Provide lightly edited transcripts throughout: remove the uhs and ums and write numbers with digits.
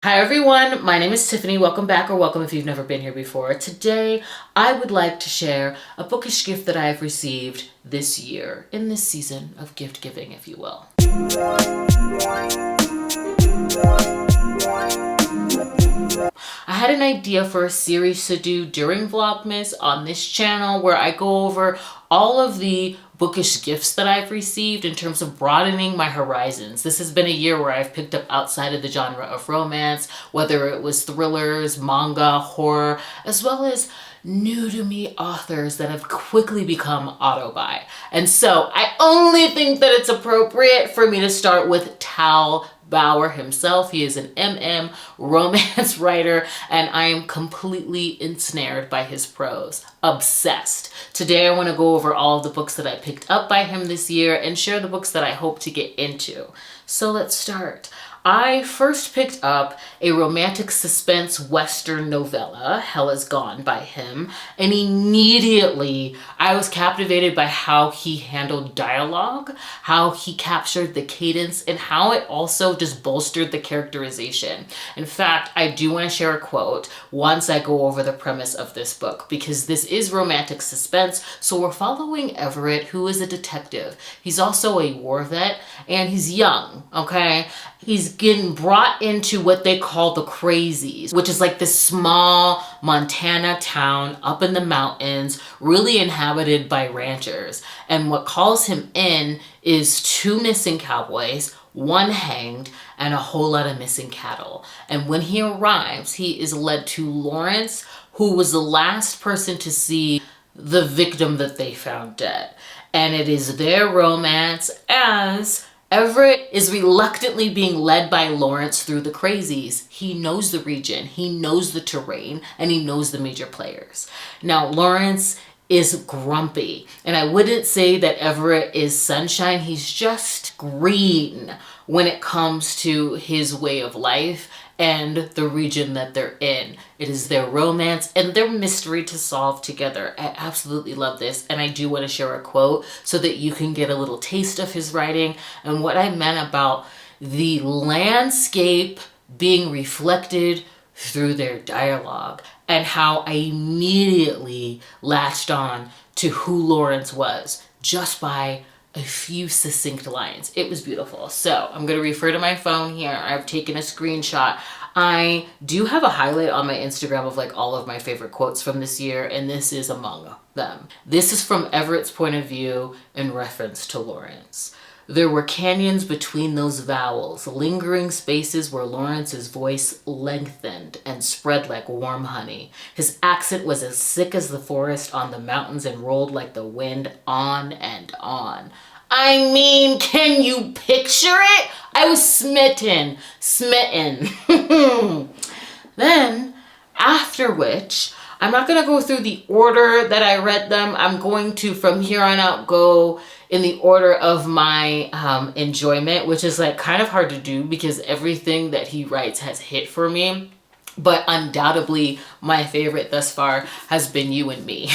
Hi everyone, my name is Tiffany. Welcome back, or welcome if you've never been here before. Today, I would like to share a bookish gift that I have received this year, in this season of gift giving, if you will. I had an idea for a series to do during Vlogmas on this channel where I go over all of the bookish gifts that I've received in terms of broadening my horizons. This has been a year where I've picked up outside of the genre of romance, whether it was thrillers, manga, horror, as well as new to me authors that have quickly become auto-buy. And so I only think that it's appropriate for me to start with Tal Bauer himself. He is an romance writer, and I am completely ensnared by his prose. Obsessed. Today I want to go over all of the books that I picked up by him this year and share the books that I hope to get into. So let's start. I first picked up a romantic suspense Western novella, Hell Is Gone, by him, and immediately I was captivated by how he handled dialogue, how he captured the cadence, and how it also just bolstered the characterization. In fact, I do want to share a quote once I go over the premise of this book, because this is romantic suspense, so we're following Everett, who is a detective. He's also a war vet, and he's young, okay? He's getting brought into what they call the Crazies, which is like this small Montana town up in the mountains, really inhabited by ranchers. And what calls him in is 2 missing cowboys, 1 hanged, and a whole lot of missing cattle. And when he arrives, he is led to Lawrence, who was the last person to see the victim that they found dead. And it is their romance as Everett is reluctantly being led by Lawrence through the Crazies. He knows the region, he knows the terrain, and he knows the major players. Now, Lawrence is grumpy, and I wouldn't say that Everett is sunshine. He's just green when it comes to his way of life and the region that they're in. It is their romance and their mystery to solve together. I absolutely love this, and I do want to share a quote so that you can get a little taste of his writing and what I meant about the landscape being reflected through their dialogue, and how I immediately latched on to who Lawrence was just by a few succinct lines. It was beautiful. So I'm going to refer to my phone here. I've taken a screenshot. I do have a highlight on my Instagram of like all of my favorite quotes from this year, and this is among them. This is from Everett's point of view in reference to Lawrence. There were canyons between those vowels, lingering spaces where Lawrence's voice lengthened and spread like warm honey. His accent was as thick as the forest on the mountains and rolled like the wind on and on. I mean, can you picture it? I was smitten. Then, after which, I'm not going to go through the order that I read them. I'm going to, from here on out, go in the order of my enjoyment, which is like kind of hard to do because everything that he writes has hit for me. But undoubtedly, my favorite thus far has been You and Me.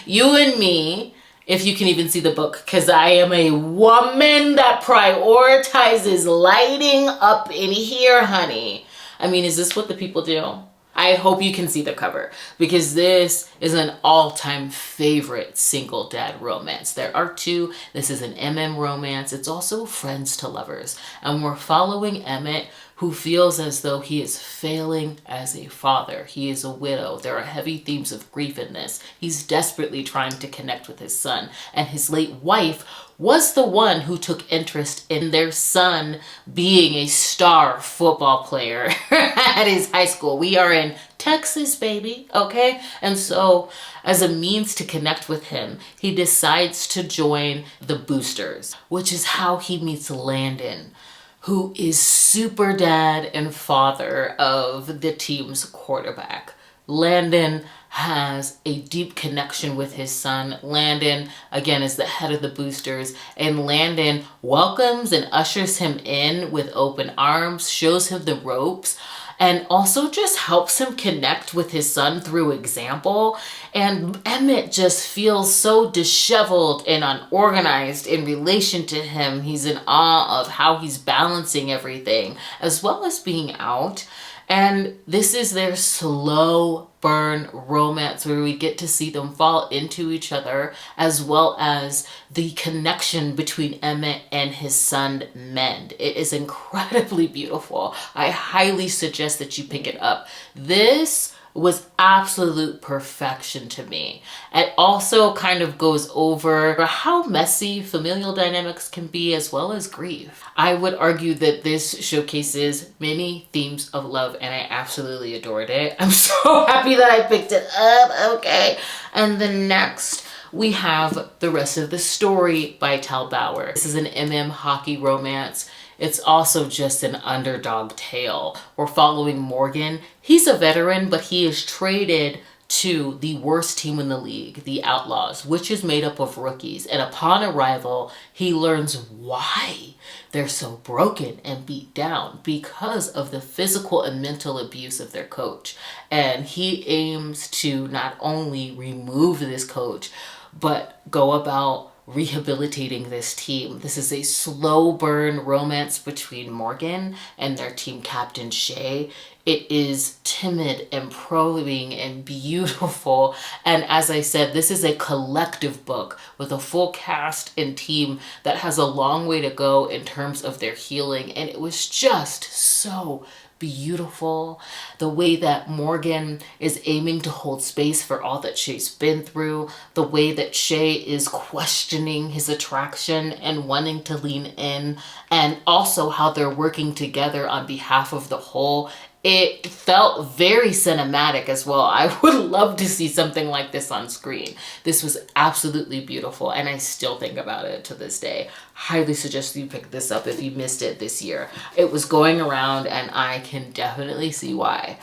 You and Me, if you can even see the book, because I am a woman that prioritizes lighting up in here, honey. I mean, is this what the people do? I hope you can see the cover, because this is an all-time favorite single dad romance. There are 2. This is an romance. It's also friends to lovers. And we're following Emmett, who feels as though he is failing as a father. He is a widow. There are heavy themes of grief in this. He's desperately trying to connect with his son, and his late wife was the one who took interest in their son being a star football player at his high school. We are in Texas, baby, okay? And so, as a means to connect with him, he decides to join the Boosters, which is how he meets Landon, who is super dad and father of the team's quarterback. Landon has a deep connection with his son. Landon, again, is the head of the Boosters, and Landon welcomes and ushers him in with open arms, shows him the ropes, and also just helps him connect with his son through example. And Emmett just feels so disheveled and unorganized in relation to him. He's in awe of how he's balancing everything as well as being out. And this is their slow burn romance where we get to see them fall into each other, as well as the connection between Emmett and his son mend. It is incredibly beautiful. I highly suggest that you pick it up. This was absolute perfection to me. It also kind of goes over how messy familial dynamics can be, as well as grief. I would argue that this showcases many themes of love, and I absolutely adored it. I'm so happy that I picked it up. Okay. And then next, we have The Rest of the Story by Tal Bauer. This is an hockey romance. It's also just an underdog tale. We're following Morgan. He's a veteran, but he is traded to the worst team in the league, the Outlaws, which is made up of rookies. And upon arrival, he learns why they're so broken and beat down, because of the physical and mental abuse of their coach. And he aims to not only remove this coach, but go about rehabilitating this team. This is a slow burn romance between Morgan and their team captain Shay. It is timid and probing and beautiful. And as I said, this is a collective book with a full cast and team that has a long way to go in terms of their healing. And it was just so beautiful. The way that Morgan is aiming to hold space for all that Shay's been through, the way that Shay is questioning his attraction and wanting to lean in, and also how they're working together on behalf of the whole. It felt very cinematic as well. I would love to see something like this on screen. This was absolutely beautiful, and I still think about it to this day. Highly suggest you pick this up if you missed it this year. It was going around, and I can definitely see why.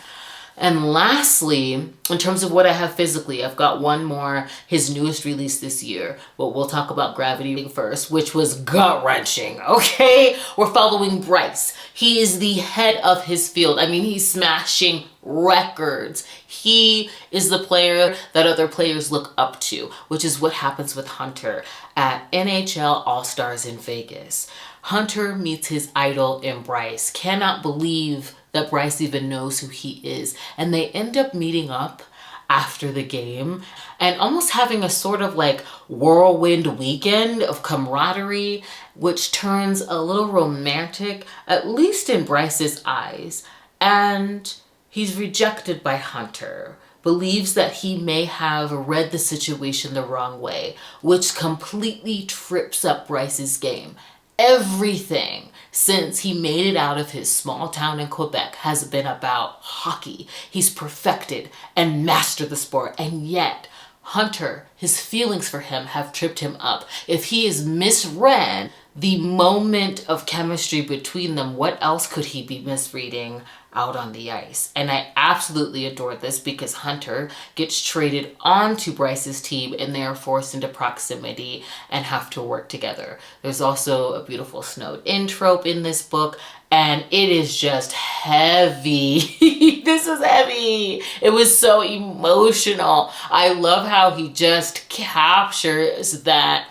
And lastly, in terms of what I have physically, I've got one more, his newest release this year. But we'll talk about Gravity first, which was gut-wrenching, okay? We're following Bryce. He is the head of his field. I mean, he's smashing records. He is the player that other players look up to, which is what happens with Hunter at NHL All-Stars in Vegas. Hunter meets his idol in Bryce. Cannot believe that Bryce even knows who he is. And they end up meeting up after the game and almost having a sort of like whirlwind weekend of camaraderie, which turns a little romantic, at least in Bryce's eyes. And he's rejected by Hunter, believes that he may have read the situation the wrong way, which completely trips up Bryce's game. Everything since he made it out of his small town in Quebec has been about hockey. He's perfected and mastered the sport, and yet Hunter, his feelings for him have tripped him up. If he is misread the moment of chemistry between them, what else could he be misreading out on the ice? And I absolutely adore this because Hunter gets traded onto Bryce's team and they are forced into proximity and have to work together. There's also a beautiful snowed in trope in this book, and it is just heavy. This was heavy. It was so emotional. I love how he just captures that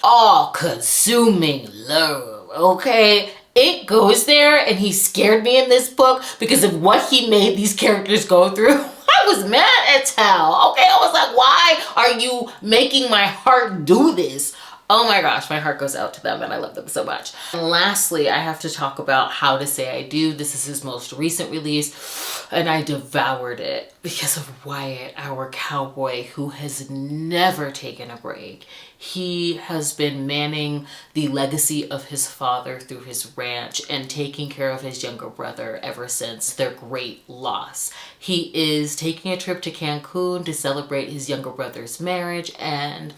all-consuming love, okay? It goes there, and he scared me in this book because of what he made these characters go through. I was mad at Tal, okay? I was like, why are you making my heart do this? Oh my gosh, my heart goes out to them and I love them so much. And lastly, I have to talk about How to Say I Do. This is his most recent release and I devoured it because of Wyatt, our cowboy who has never taken a break. He has been manning the legacy of his father through his ranch and taking care of his younger brother ever since their great loss. He is taking a trip to Cancun to celebrate his younger brother's marriage, and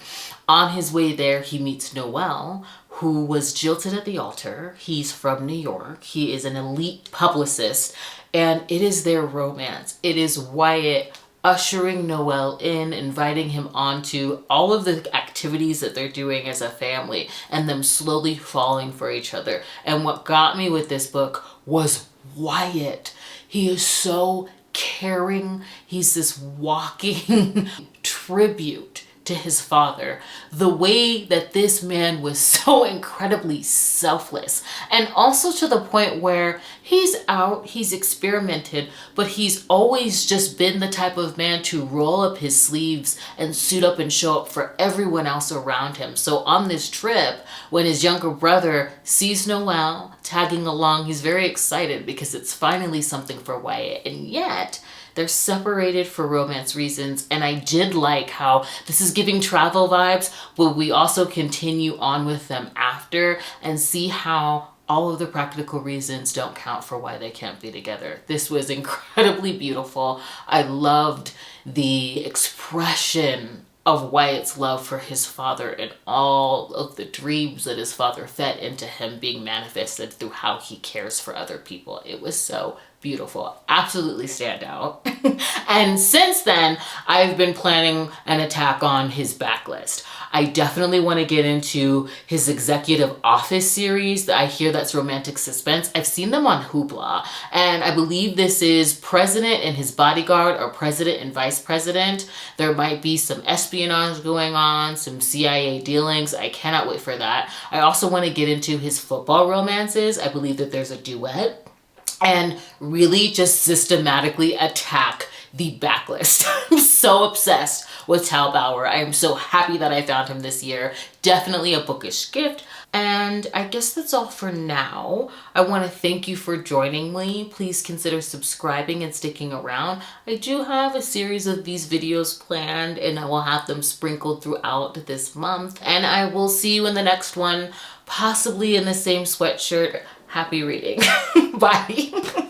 on his way there, he meets Noelle, who was jilted at the altar. He's from New York. He is an elite publicist, and it is their romance. It is Wyatt ushering Noelle in, inviting him onto all of the activities that they're doing as a family, and them slowly falling for each other. And what got me with this book was Wyatt. He is so caring. He's this walking tribute to his father. The way that this man was so incredibly selfless, and also to the point where he's out, he's experimented, but he's always just been the type of man to roll up his sleeves and suit up and show up for everyone else around him. So on this trip, when his younger brother sees Noelle tagging along, he's very excited because it's finally something for Wyatt. And yet they're separated for romance reasons, and I did like how this is giving travel vibes, but we also continue on with them after and see how all of the practical reasons don't count for why they can't be together. This was incredibly beautiful. I loved the expression of Wyatt's love for his father and all of the dreams that his father fed into him being manifested through how he cares for other people. It was so beautiful. Absolutely stand out. And since then, I've been planning an attack on his backlist. I definitely want to get into his Executive Office series. I hear that's romantic suspense. I've seen them on Hoopla, and I believe this is President and His Bodyguard, or President and Vice President. There might be some espionage going on, some CIA dealings. I cannot wait for that. I also want to get into his football romances. I believe that there's a duet. And really just systematically attack the backlist. I'm so obsessed with Tal Bauer. I am so happy that I found him this year. Definitely a bookish gift. And I guess that's all for now. I want to thank you for joining me. Please consider subscribing and sticking around. I do have a series of these videos planned, and I will have them sprinkled throughout this month. And I will see you in the next one, possibly in the same sweatshirt. Happy reading. Bye.